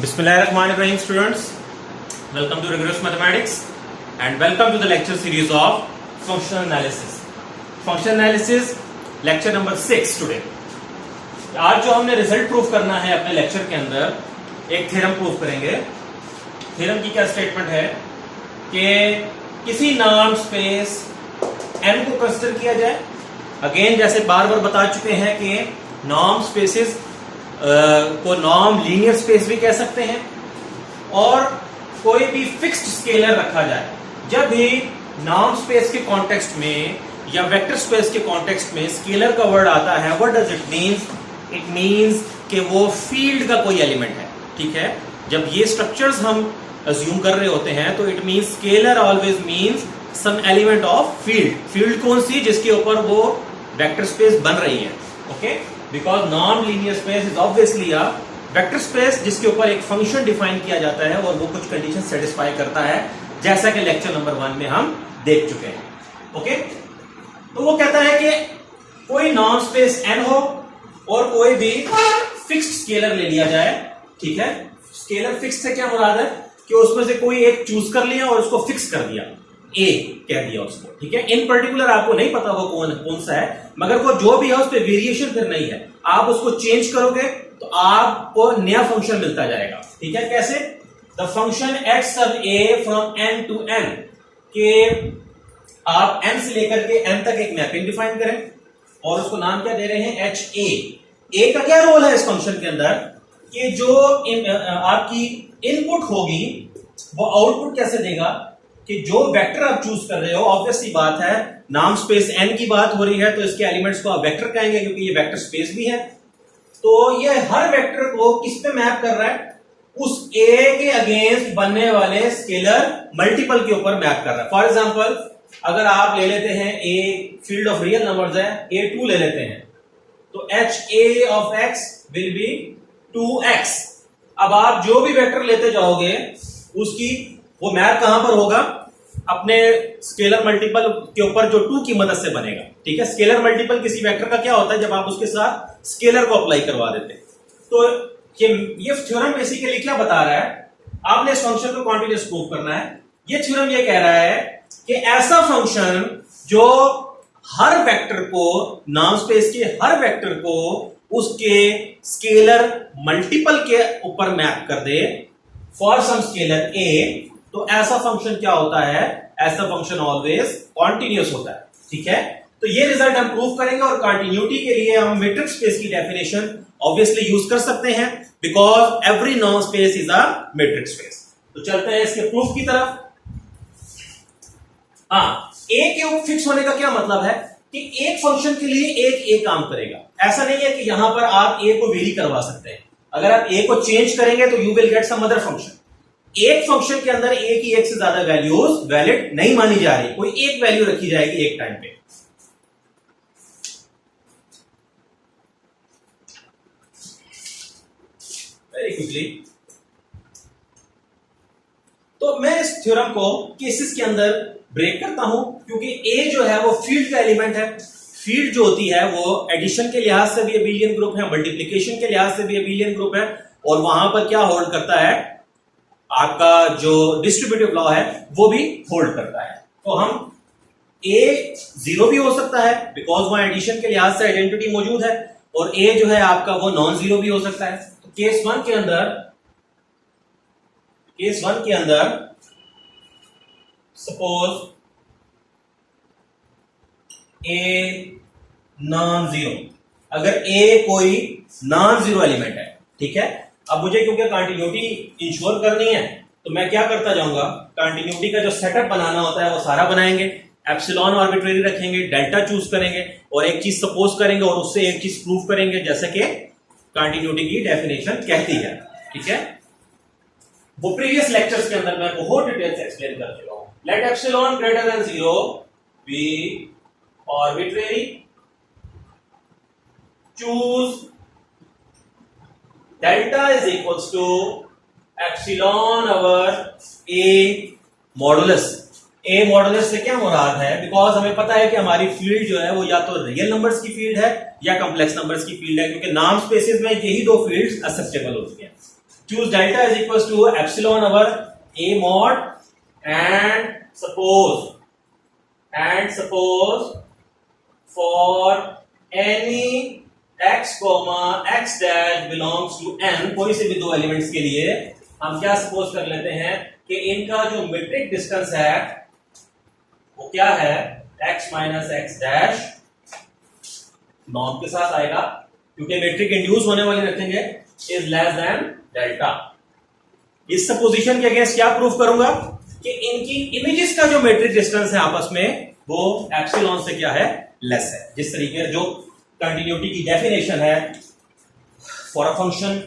Bismillahirrahmanirrahim students, welcome to rigorous mathematics and welcome to the lecture series of functional analysis. Functional analysis lecture number 6 today. आज जो हमने result proof करना है अपने lecture के अंदर एक थ्योरम प्रूफ करेंगे. थ्योरम की क्या स्टेटमेंट है कि किसी नॉर्म स्पेस n को कंसीडर किया जाए. अगेन जैसे बार बार बता चुके हैं कि नॉर्म स्पेसेस को नॉर्म लीनियर स्पेस भी कह सकते हैं और कोई भी फिक्स्ड स्केलर रखा जाए. जब भी नॉर्म स्पेस के कॉन्टेक्स्ट में या वेक्टर स्पेस के कॉन्टेक्स्ट में स्केलर का वर्ड आता है, what does it means? It means कि वो फील्ड का कोई एलिमेंट है. ठीक है, जब ये स्ट्रक्चर्स हम अज्यूम कर रहे होते हैं तो it means scalar always means some element of field. Field कौन सी? जिसके ऊपर वो वेक्टर स्पेस बन रही है. Okay, because non linear space is obviously a vector space जिसके ऊपर एक फंक्शन डिफाइन किया जाता है और वो कुछ कंडीशन सेटिस्फाई करता है, जैसा कि लेक्चर नंबर 1 में हम देख चुके हैं. ओके, तो वो कहता है कि कोई नॉन स्पेस n हो और कोई भी फिक्स्ड स्केलर ले लिया जाए. ठीक है, स्केलर फिक्स से क्या मुराद है कि उसमें से कोई एक चूज कर लिया और उसको फिक्स कर दिया, ए कह दिया उसको. ठीक है, इन पर्टिकुलर आपको नहीं पता वो कौन सा है, मगर वो जो भी है उस पर वेरिएशन फिर नहीं है. आप उसको चेंज करोगे तो आपको नया फंक्शन मिलता जाएगा. ठीक है, कैसे? द फंक्शन एट सब ए फ्रॉम n टू n, के आप n से लेकर के n तक एक मैपिंग डिफाइन करें और उसको नाम क्या दे रहे हैं? एच ए का क्या रोल है इस फंक्शन के अंदर कि जो आपकी इनपुट होगी वो आउटपुट कैसे देगा कि जो वेक्टर आप चूज कर रहे हो, ऑब्वियसली बात है नाम स्पेस n की बात हो रही है तो इसके एलिमेंट्स को आप वेक्टर कहेंगे क्योंकि ये वेक्टर स्पेस भी है. तो ये हर वेक्टर को किस पे मैप कर रहा है? उस a के अगेंस्ट बनने वाले स्केलर मल्टीपल के ऊपर मैप कर रहा है. फॉर एग्जांपल अगर आप ले लेते हैं a field of real numbers है, a2 ले लेते हैं तो ha of x will be 2x. अब आप जो भी वेक्टर लेते जाओगे उसकी वो मैप कहां पर होगा? अपने स्केलर मल्टीपल के ऊपर जो 2 की मदद से बनेगा. ठीक है, स्केलर मल्टीपल किसी वेक्टर का क्या होता है? जब आप उसके साथ स्केलर को अप्लाई करवा देते हैं. तो ये थ्योरम बेसिकली क्या बता रहा है? आपने इस फंक्शन को कॉन्टिन्यूअस प्रूव करना है. ये थ्योरम ये कह रहा है कि ऐसा फंक्शन जो हर वेक्टर को, नॉन स्पेस के हर वेक्टर को उसके स्केलर मल्टीपल के ऊपर मैप कर दे फॉर सम स्केलर ए, तो ऐसा फंक्शन क्या होता है? ऐसा फंक्शन ऑलवेज कॉन्टिन्यूअस होता है. ठीक है, तो ये रिजल्ट हम प्रूव करेंगे और कंटिन्यूटी के लिए हम मैट्रिक्स स्पेस की डेफिनेशन ऑब्वियसली यूज कर सकते हैं because every non space is a matrix space. तो चलते हैं इसके प्रूफ की तरफ. हाँ, ए के फिक्स होने का क्या मतलब है कि एक फंक्शन के लिए एक काम करेगा. ऐसा नहीं है कि यहां पर आप ए को वेरी करवा सकते हैं. अगर आप ए को चेंज करेंगे तो you will get some other function. एक फंक्शन के अंदर ए की एक से ज्यादा वैल्यूज वैलिड नहीं मानी जा रही, कोई एक वैल्यू रखी जाएगी एक टाइम पे. वेरी क्विकली, तो मैं इस थ्योरम को केसेस के अंदर ब्रेक करता हूं क्योंकि ए जो है वो फील्ड का एलिमेंट है. फील्ड जो होती है वो एडिशन के लिहाज से भी अबेलियन ग्रुप है, मल्टीप्लिकेशन के लिहाज से भी अबेलियन ग्रुप है और वहां पर क्या होल्ड करता है? आपका जो डिस्ट्रीब्यूटिव लॉ है वो भी होल्ड करता है. तो हम ए 0 भी हो सकता है बिकॉज वहां एडिशन के लिहाज से आइडेंटिटी मौजूद है और ए जो है आपका वो नॉन जीरो भी हो सकता है. तो केस 1 के अंदर सपोज ए नॉन जीरो, अगर ए कोई नॉन जीरो एलिमेंट है. ठीक है, अब मुझे क्योंकि कंटिन्यूटी इंश्योर करनी है तो मैं क्या करता जाऊंगा? कंटिन्यूटी का जो सेटअप बनाना होता है वो सारा बनाएंगे. एप्सिलॉन आर्बिट्रेरी रखेंगे, डेल्टा चूज करेंगे और एक चीज सपोज करेंगे और उससे एक चीज प्रूव करेंगे जैसे कि कंटिन्यूटी की डेफिनेशन कहती है. ठीक है, वो प्रीवियस लेक्चर्स के अंदर मैं बहुत डिटेल से एक्सप्लेन कर चुका हूं. Let epsilon greater than 0 be arbitrary, choose delta is equals to epsilon over a modulus. A modulus से क्या मुराद है? बिकॉज हमें पता है कि हमारी फील्ड जो है वो या तो रियल नंबर्स की फील्ड है या कॉम्प्लेक्स नंबर्स की फील्ड है, क्योंकि नाम स्पेसेस में यही दो फील्ड्स एक्सेप्टेबल होती हैं. choose delta is equals to epsilon over a mod and suppose for any x x dash belongs to n, कोई से भी दो एलिमेंट्स के लिए हम क्या सपोज कर लेते हैं कि इनका जो मीट्रिक डिस्टेंस है वो क्या है, x minus x dash norm के साथ आएगा, क्योंकि मीट्रिक इंड्यूस होने वाली रखेंगे, इज लेस देन डेल्टा। इस सपोजिशन के अगेंस्ट क्या प्रूफ करूंगा कि इनकी इमेजेस का जो मीट्रिक डिस्टेंस है आपस में वो एप्सिलॉन से क्या है, लेस है। जिस तरीके जो कंटिन्यूटी की डेफिनेशन है for a function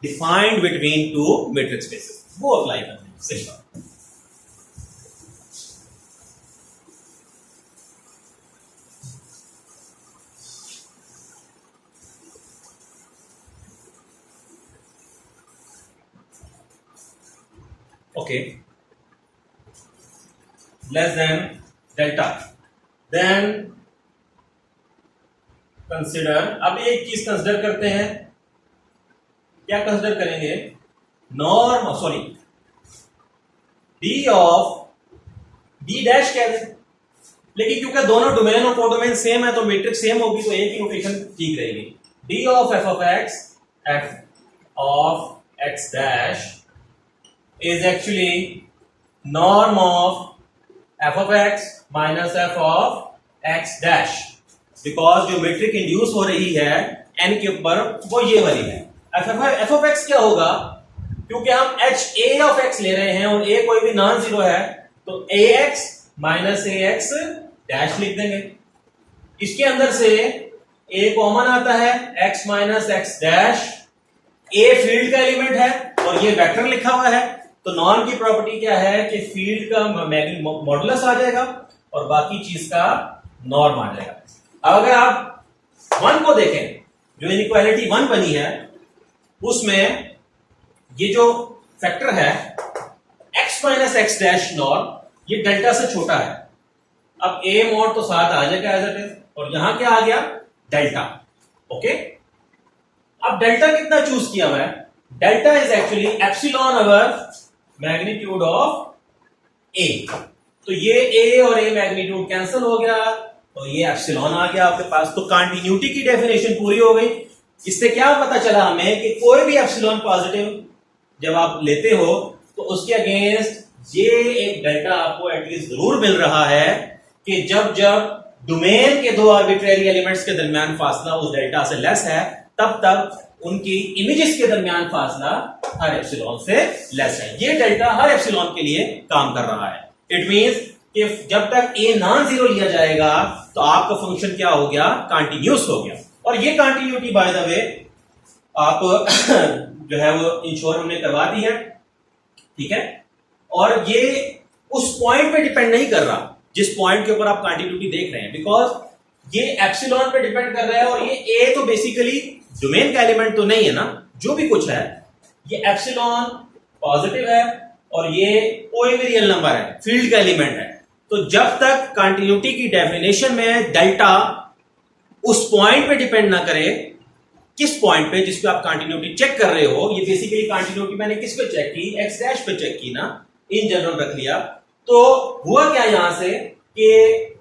defined between two metric spaces, वो अप्लाई करते हैं। सही बात। Okay, less than delta, then consider, अब एक चीज कंसिडर करते हैं, क्या कंसिडर करेंगे, norm, sorry d of d dash कह दें, लेकिन क्योंकि दोनों डोमेन और कोडोमेन सेम है तो मैट्रिक्स सेम होगी तो एक ही नोटेशन ठीक रहेगी। d of f of x dash is actually norm of f of x minus f of x dash, because जो मीट्रिक इंड्यूस हो रही है n के ऊपर वो ये वाली है। f of x क्या होगा, क्योंकि हम h a of x ले रहे हैं और a कोई भी नॉन जीरो है तो ax माइनस ax डैश लिख देंगे। इसके अंदर से a कॉमन आता है, x minus x dash, a field का एलिमेंट है और ये वेक्टर लिखा हुआ है, तो नॉर्म की प्रॉपर्टी क्या है कि फील्ड का मॉडुलस आ जाएगा और बाकी चीज का नॉर्म आ जाएगा। अब अगर आप 1 को देखें, जो इनइक्वालिटी 1 बनी है उसमें ये जो फैक्टर है x minus x dash norm, ये डेल्टा से छोटा है। अब a मॉड तो साथ आ जाएगा एज इट इज, और यहां क्या आ गया, डेल्टा। ओके, अब डेल्टा कितना चूज किया हुआ है, delta is actually epsilon over magnitude of a, तो ये a और a मैग्नीट्यूड कैंसिल हो गया तो ये एप्सिलॉन आ गया आपके पास। तो कंटिन्यूटी की डेफिनेशन पूरी हो गई। इससे क्या पता चला हमें कि कोई भी एप्सिलॉन पॉजिटिव जब आप लेते हो तो उसके अगेंस्ट ये एक डेल्टा आपको एटलीस्ट जरूर मिल रहा है कि जब जब डोमेन के दो आर्बिट्रेरी एलिमेंट्स के दरमियान फासला उस डेल्टा से लेस है तब उनकी इमेजेस के दरमियान फासला हर एप्सिलॉन से लेस है। ये डेल्टा हर एप्सिलॉन के लिए काम कर रहा है। इट मींस कि जब तक a नॉन जीरो लिया जाएगा तो आपका फंक्शन क्या हो गया, कंटिन्यूस हो गया। और ये कंटिन्यूटी बाय द वे आप जो है वो इंश्योर हमने करवा दी है, ठीक है। और ये उस पॉइंट पे डिपेंड नहीं कर रहा जिस पॉइंट के ऊपर आप कंटिन्यूटी देख रहे हैं, बिकॉज ये एप्सिलॉन पे डिपेंड कर रहा है और ये a तो बेसिकली डोमेन का एलिमेंट तो नहीं है ना, जो भी कुछ है ये एप्सिलॉन पॉजिटिव है और ये कोई भी रियल नंबर है, फील्ड का एलिमेंट है। तो जब तक कंटिन्यूटी की डेफिनेशन में डेल्टा उस पॉइंट पे डिपेंड ना करे, किस पॉइंट पे जिस पे आप कंटिन्यूटी चेक कर रहे हो, ये बेसिकली कंटिन्यूटी मैंने किस पे चेक की, एक्स डैश पे चेक की ना, इन जनरल रख लिया। तो हुआ क्या यहां से कि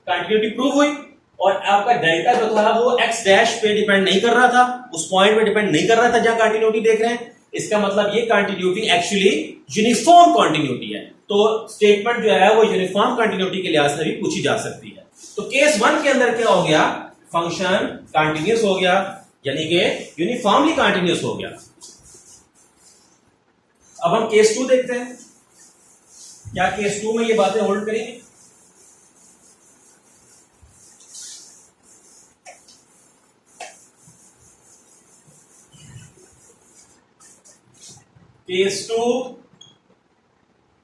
कंटिन्यूटी प्रूव हुई और आपका डेल्टा जो था वो एक्स डैश पे डिपेंड नहीं कर रहा था, उस पॉइंट पे डिपेंड नहीं कर रहा था जहां कंटिन्यूटी देख रहे हैं। इसका मतलब ये कंटिन्यूटी एक्चुअली यूनिफॉर्म कंटिन्यूटी है। तो स्टेटमेंट जो है वो यूनिफॉर्म कंटिन्यूटी के लिहाज से भी पूछी जा सकती है। तो केस 1 के अंदर क्या हो गया, फंक्शन कंटिन्यूस हो गया, यानी कि यूनिफॉर्मली कंटिन्यूस हो गया। अब हम केस 2 देखते हैं, क्या केस 2 में ये बातें होल्ड करेंगे। केस 2,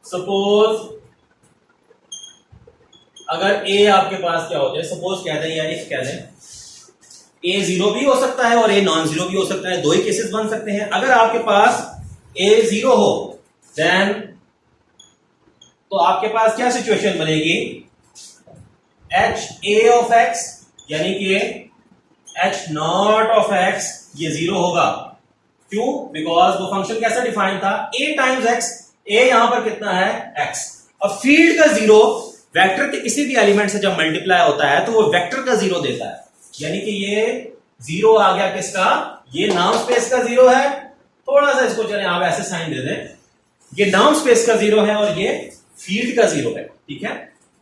सपोज अगर a आपके पास क्या हो जाए, सपोज कह दें या इफ कह दें, a जीरो भी हो सकता है और a नॉन जीरो भी हो सकता है, दो ही केसेस बन सकते हैं। अगर आपके पास a जीरो हो देन तो आपके पास क्या सिचुएशन बनेगी, h a ऑफ x यानी कि h नॉट ऑफ x ये जीरो होगा, क्यों? बिकॉज वो फंक्शन कैसा डिफाइन था, a टाइम्स x, a यहां पर कितना है x। अब फील्ड का जीरो वेक्टर के किसी भी एलिमेंट से जब मल्टीप्लाई होता है तो वो वेक्टर का जीरो देता है, यानी कि ये जीरो आ गया किसका, ये नाम स्पेस का जीरो है। थोड़ा सा इसको चले आप ऐसे साइन दे दें, ये नाम स्पेस का जीरो है और ये फील्ड का जीरो है, ठीक है।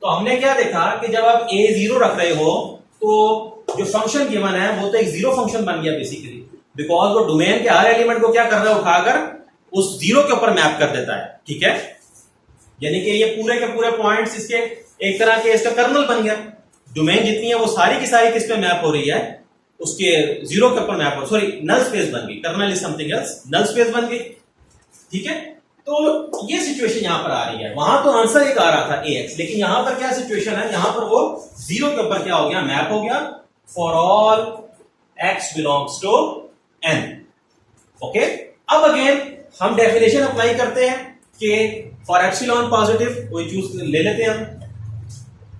तो हमने क्या देखा कि जब आप a जीरो रख रहे हो तो जो फंक्शन गिवन है वो तो एक जीरो फंक्शन बन गया बेसिकली, बिकॉज वो डोमेन के हर एलिमेंट को क्या कर रहा है, उठाकर उस जीरो के ऊपर मैप कर देता है, ठीक है। यानी कि ये पूरे के पूरे पॉइंट्स इसके एक तरह के इसका कर्नल बन गया। डोमेन जितनी है वो सारी की सारी किस पे मैप हो रही है, उसके जीरो के ऊपर मैप हो, सॉरी नल स्पेस बन गई, kernel is something else, null space बन गई, ठीक है। तो ये सिचुएशन यहां पर आ रही है, वहां तो आंसर एक आ रहा था ax, लेकिन यहां पर क्या सिचुएशन है, यहां पर वो जीरो के ऊपर क्या हो गया, मैप हो गया, for all x belongs to n। Okay, अब अगेन हम डेफिनेशन अप्लाई करते हैं कि फॉर एप्सिलॉन पॉजिटिव कोई चूज ले लेते हैं हम,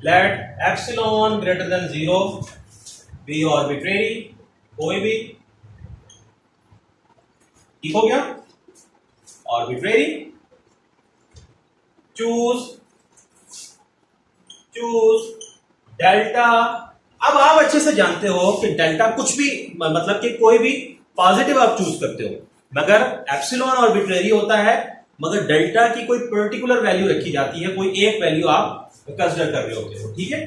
let epsilon greater than zero be arbitrary, कोई भी, ठीक हो गया, आर्बिट्रेरी, चूज डेल्टा। अब आप अच्छे से जानते हो कि डेल्टा कुछ भी मतलब कि कोई भी पॉजिटिव आप चूज करते हो, मगर एप्सिलॉन आर्बिट्रेरी होता है, मगर डेल्टा की कोई पर्टिकुलर वैल्यू रखी जाती है, कोई एक वैल्यू आप कंसिडर कर रहे होते हो, ठीक है।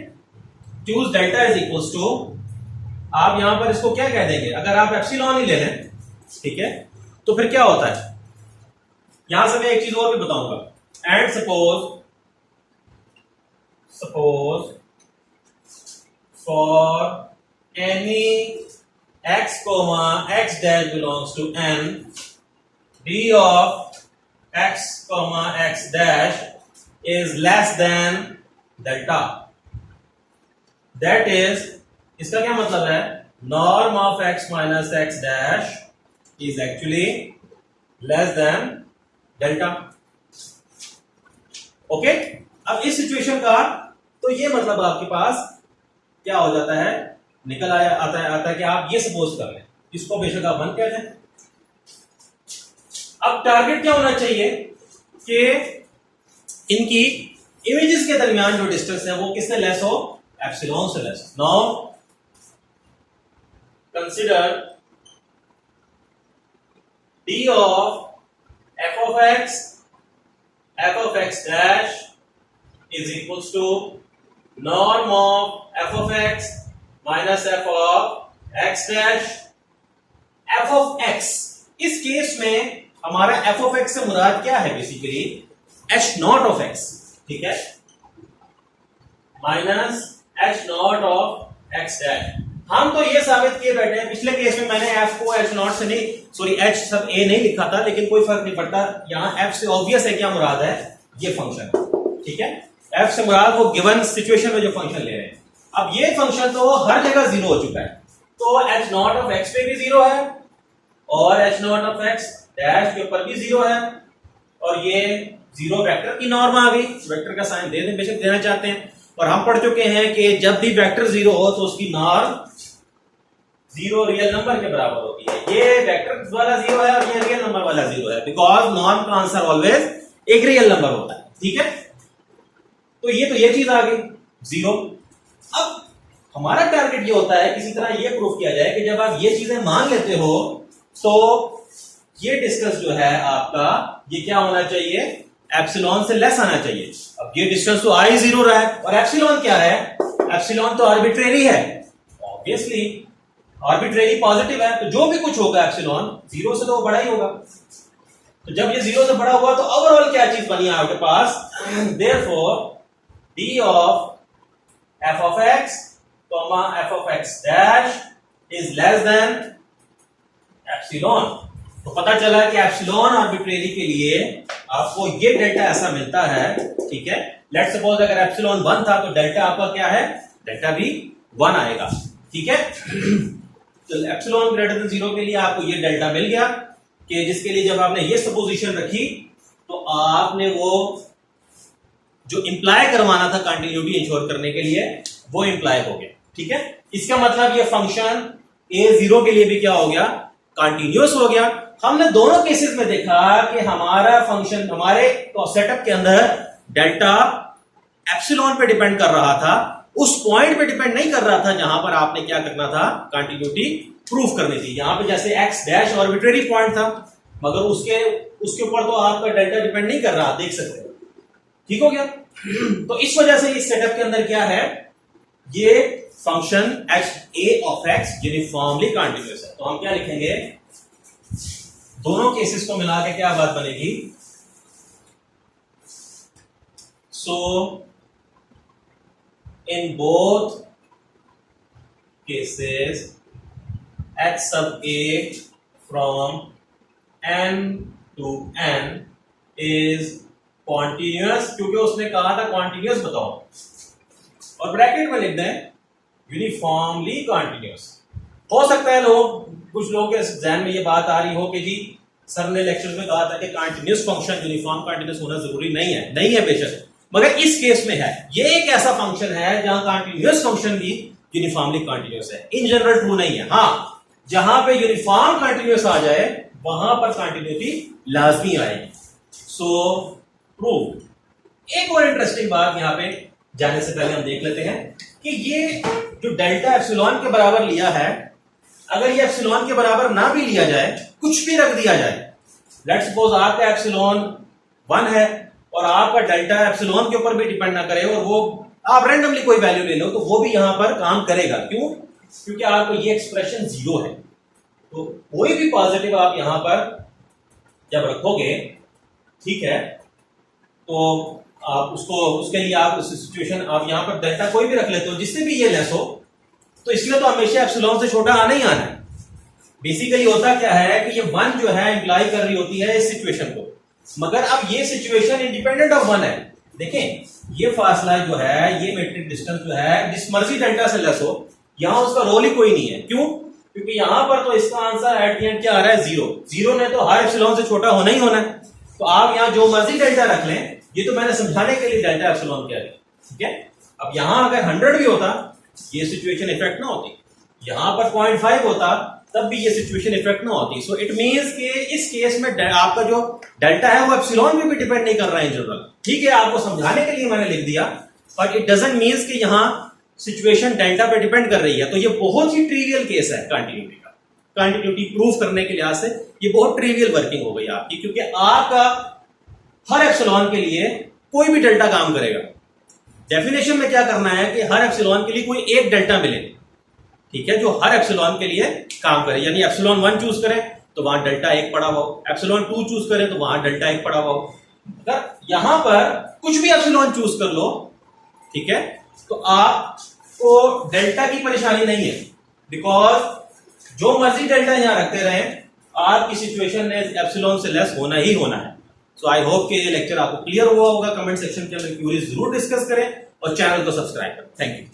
Choose delta is equals to, आप यहां पर इसको क्या कह देंगे, अगर आप एप्सिलॉन ही ले लें, ठीक है, तो फिर क्या होता है, यहां से मैं एक चीज और भी बताऊंगा। And suppose for any x comma x dash belongs to n, d of x comma x dash is less than delta, that is, इसका क्या मतलब है, norm of x minus x dash is actually less than delta। Okay, अब इस situation का तो ये मतलब आपके पास क्या हो जाता है, निकल आता है कि आप ये सपोज कर लें, इसको बेशक आप 1 कह दें। अब टारगेट क्या होना चाहिए कि इनकी इमेजेस के दरमियान जो डिस्टेंस है वो किससे लेस हो, एप्सिलॉन से less. Now consider d of f of x dash is equals to norm of f of x minus f of x dash। f of x, इस केस में हमारा f of x से मुराद क्या है, basically h not of x, ठीक है, minus h not of x dash। हम तो ये साबित किए बैठे हैं, पिछले केस में मैंने f को h नॉट से नहीं, सॉरी h सब a नहीं लिखा था, लेकिन कोई फर्क नहीं पड़ता, यहां f से ऑब्वियस है क्या मुराद है, ये फंक्शन, ठीक है, f से मुराद वो गिवन सिचुएशन में जो फंक्शन ले रहे हैं। अब ये फंक्शन तो हर जगह जीरो हो चुका है, तो h नॉट ऑफ x पे भी जीरो है और h not of x dash के ऊपर भी जीरो है, और ये जीरो वेक्टर की नॉर्म आ गई, वेक्टर का साइन दे दें, बेशक देना चाहते हैं। और हम पढ़ चुके हैं कि जब भी वेक्टर जीरो हो तो उसकी नॉर्म जीरो रियल नंबर के बराबर होती है। ये वेक्टर वाला जीरो है और ये रियल नंबर वाला जीरो है, बिकॉज नॉर्म का आंसर ऑलवेज एक रियल नंबर होता है, ठीक है। तो ये चीज आ गई जीरो। अब हमारा टारगेट ये होता है किसी तरह ये प्रूफ किया जाए कि जब आप ये चीजें मान लेते हो तो ये डिस्टेंस जो है आपका ये क्या होना चाहिए, एप्सिलॉन से लेस आना चाहिए। अब ये डिस्टेंस तो आ ही जीरो रहा है, और एप्सिलॉन क्या है, एप्सिलॉन तो आर्बिट्रेरी है, ऑब्वियसली आर्बिट्रेरी पॉजिटिव है, तो जो भी कुछ होगा एप्सिलॉन जीरो से तो वो बड़ा ही होगा। तो जब ये जीरो से बड़ा हुआ तो ओवरऑल क्या चीज बनी है आपके पास, therefore d of f of x comma f of x dash is less than epsilon. तो पता चला कि एप्सिलॉन आर्बिट्रेरी के लिए आपको ये डेल्टा ऐसा मिलता है, ठीक है। लेट्स सपोज अगर एप्सिलॉन 1 था तो डेल्टा आपका क्या है, डेल्टा भी 1 आएगा, ठीक है। तो एप्सिलॉन ग्रेटर देन 0 के लिए आपको ये डेल्टा मिल गया, कि जिसके लिए जब आपने ये सपोजिशन रखी तो आपने वो जो इंप्लाई करवाना था कंटिन्यूटी इंश्योर करने के लिए वो इंप्लाई हो गया, ठीक है। इसका मतलब ये फंक्शन a0 के लिए भी क्या हो गया, कंटिन्यूअस हो गया, हमने दोनों केसेस में देखा कि हमारा फंक्शन हमारे सेटअप के अंदर डेल्टा एप्सिलॉन पे डिपेंड कर रहा था, उस पॉइंट पे डिपेंड नहीं कर रहा था जहां पर आपने क्या करना था, कंटिन्यूटी प्रूफ करनी थी। यहां पे जैसे एक्स डैश आर्बिट्रेरी पॉइंट था, मगर उसके ऊपर तो आपका डेल्टा डिपेंड नहीं कर रहा, आप देख सकते हो। ठीक हो गया। तो इस वजह से इस सेटअप के अंदर क्या है, ये function H A of x uniformly continuous है। तो हम क्या लिखेंगे, दोनों केसेस को मिला के क्या बात बनेगी, so in both cases h sub a from n to n is continuous, क्योंकि उसने कहा था कॉन्टिन्यूअस बताओ, और ब्रैकेट में लिख दें यूनिफॉर्मली कॉन्टिन्यूअस। हो सकता है कुछ लोगों के ध्यान में ये बात आ रही हो कि जी सर ने लेक्चर में कहा था कि कंटिन्यूअस फंक्शन यूनिफॉर्म कंटिन्यूअस होना जरूरी नहीं है। नहीं है बेशक, मगर इस केस में है। ये एक ऐसा फंक्शन है जहां कंटिन्यूअस फंक्शन भी यूनिफॉर्मली कंटिन्यूअस है। इन जनरल ट्रू नहीं है। हाँ, जहां पे यूनिफॉर्म कंटिन्यूअस आ जाए वहां पर कंटिन्यूटी लाजमी आएगी। सो प्रूव। एक और इंटरेस्टिंग बात यहां पे जाने से पहले हम देख लेते हैं कि ये जो डेल्टा एप्सिलॉन के बराबर लिया है, अगर ये एप्सिलॉन के बराबर ना भी लिया जाए, कुछ भी रख दिया जाए, लेट्स सपोज आपका एप्सिलॉन 1 है और आपका डेल्टा एप्सिलॉन के ऊपर भी डिपेंड ना करे और वो आप रैंडमली कोई वैल्यू ले लो, तो वो भी यहां पर काम करेगा। क्यों? क्योंकि आपको ये एक्सप्रेशन 0 है। तो कोई भी पॉजिटिव आप यहां पर जब रखोगे, ठीक है, तो आप उसके लिए आप सिचुएशन आप यहां पर डेल्टा कोई भी रख लेते हो जिससे भी ये लेस हो, तो इसलिए तो हमेशा एप्सिलॉन से छोटा आना ही आना है। बेसिकली होता क्या है कि ये 1 जो है इंप्लाई कर रही होती है इस सिचुएशन को, मगर अब ये सिचुएशन इंडिपेंडेंट ऑफ 1 है। देखें, ये फासला जो है, ये मेट्रिक डिस्टेंस जो है, जिस मर्जी डेल्टा से लेस हो, यहां उसका रोल ही कोई नहीं है। क्यों? क्योंकि यहां पर तो इसका आंसर एट द एंड क्या आ रहा है, 0। 0 ने तो हर एप्सिलॉन से छोटा होना ही होना है। तो आप यहां जो मर्जी डेल्टा रख लें, ये तो मैंने समझाने के लिए डेल्टा एप्सिलॉन कह रही, ठीक है। अब यहां अगर 100 भी होता, ये सिचुएशन इफेक्ट ना होती। यहां पर 0.5 होता, तब भी ये सिचुएशन इफेक्ट ना होती। सो इट मींस कि इस केस में आपका जो डेल्टा है वो एप्सिलॉन पे भी डिपेंड नहीं कर रहा है इन जनरल। ठीक है, आपको समझाने के लिए मैंने लिख दिया, बट इट डजंट मींस कि यहां सिचुएशन डेल्टा पे डिपेंड कर रही है। तो ये बहुत ही ट्रिवियल केस है कंटिन्यूटी का। कंटिन्यूटी प्रूफ करने के लिहाज से ये बहुत ट्रिवियल वर्किंग हो गई आपकी, क्योंकि आपका हर एप्सिलॉन के लिए कोई भी डेल्टा काम करेगा। डेफिनेशन में क्या करना है कि हर एप्सिलॉन के लिए कोई एक डेल्टा मिले, ठीक है, जो हर एप्सिलॉन के लिए काम करे। यानी एप्सिलॉन 1 चूज करें तो वहां डेल्टा 1 पड़ा हुआ, एप्सिलॉन 2 चूज करें तो वहां डेल्टा 1 पड़ा हुआ। अगर यहां पर कुछ भी एप्सिलॉन चूज कर लो, ठीक है, तो आपको डेल्टा की परेशानी नहीं है, बिकॉज जो मर्जी डेल्टा यहां रखते रहे, आपकी सिचुएशन ने एप्सिलॉन से लेस होना ही होना है। सो आई होप कि ये लेक्चर आपको क्लियर हुआ होगा। कमेंट सेक्शन के अंदर क्यूरीज जरूर डिस्कस करें और चैनल को सब्सक्राइब करें। Thank you.